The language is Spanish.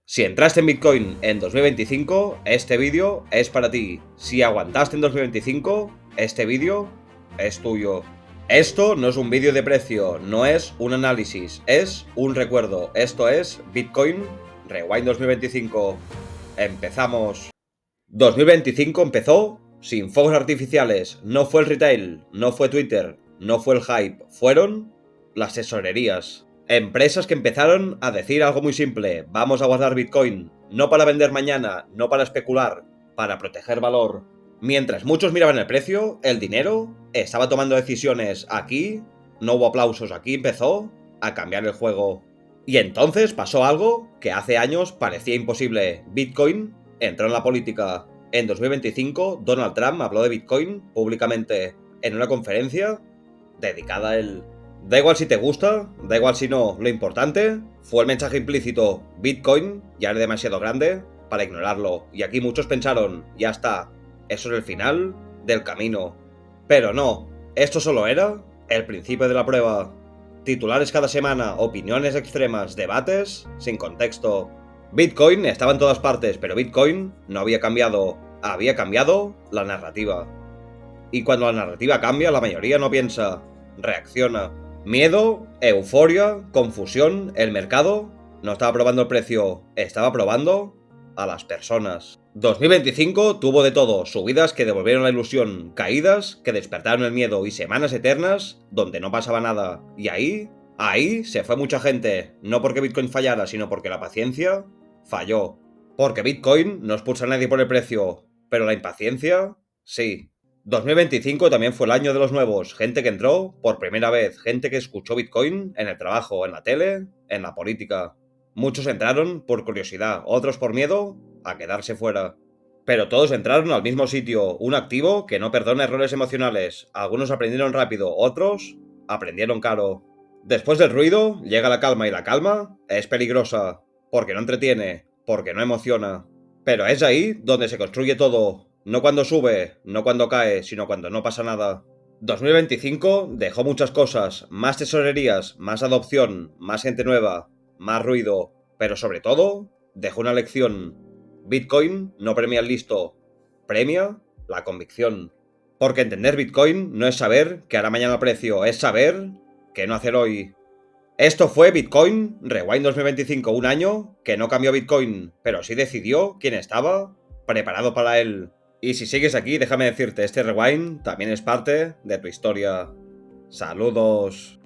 Si entraste en Bitcoin en 2025, este vídeo es para ti. Si aguantaste en 2025, este vídeo es tuyo. Esto no es un vídeo de precio, no es un análisis, es un recuerdo. Esto es Bitcoin Rewind 2025. Empezamos. 2025 empezó sin fuegos artificiales. No fue el retail, no fue Twitter, no fue el hype, fueron las tesorerías. Empresas que empezaron a decir algo muy simple: vamos a guardar Bitcoin, no para vender mañana, no para especular, para proteger valor. Mientras muchos miraban el precio, el dinero estaba tomando decisiones. Aquí no hubo aplausos, aquí empezó a cambiar el juego. Y entonces pasó algo que hace años parecía imposible. Bitcoin entró en la política. En 2025, Donald Trump habló de Bitcoin públicamente en una conferencia dedicada a él. Da igual si te gusta, da igual si no, lo importante fue el mensaje implícito: Bitcoin ya es demasiado grande para ignorarlo. Y aquí muchos pensaron: ya está, eso es el final del camino. Pero no, esto solo era el principio de la prueba. Titulares cada semana, opiniones extremas, debates sin contexto. Bitcoin estaba en todas partes, pero Bitcoin no había cambiado la narrativa. Y cuando la narrativa cambia, la mayoría no piensa, reacciona. Miedo, euforia, confusión, el mercado no estaba probando el precio, estaba probando a las personas. 2025 tuvo de todo: subidas que devolvieron la ilusión, caídas que despertaron el miedo y semanas eternas donde no pasaba nada. Y ahí se fue mucha gente, no porque Bitcoin fallara, sino porque la paciencia falló. Porque Bitcoin no expulsa a nadie por el precio, pero la impaciencia, sí. 2025 también fue el año de los nuevos, gente que entró por primera vez, gente que escuchó Bitcoin en el trabajo, en la tele, en la política. Muchos entraron por curiosidad, otros por miedo a quedarse fuera. Pero todos entraron al mismo sitio, un activo que no perdona errores emocionales. Algunos aprendieron rápido, otros aprendieron caro. Después del ruido llega la calma, y la calma es peligrosa, porque no entretiene, porque no emociona. Pero es ahí donde se construye todo. No cuando sube, no cuando cae, sino cuando no pasa nada. 2025 dejó muchas cosas: más tesorerías, más adopción, más gente nueva, más ruido. Pero sobre todo, dejó una lección. Bitcoin no premia el listo, premia la convicción. Porque entender Bitcoin no es saber que hará mañana precio, es saber qué no hacer hoy. Esto fue Bitcoin Rewind 2025, un año que no cambió Bitcoin, pero sí decidió quién estaba preparado para él. Y si sigues aquí, déjame decirte, este Rewind también es parte de tu historia. Saludos.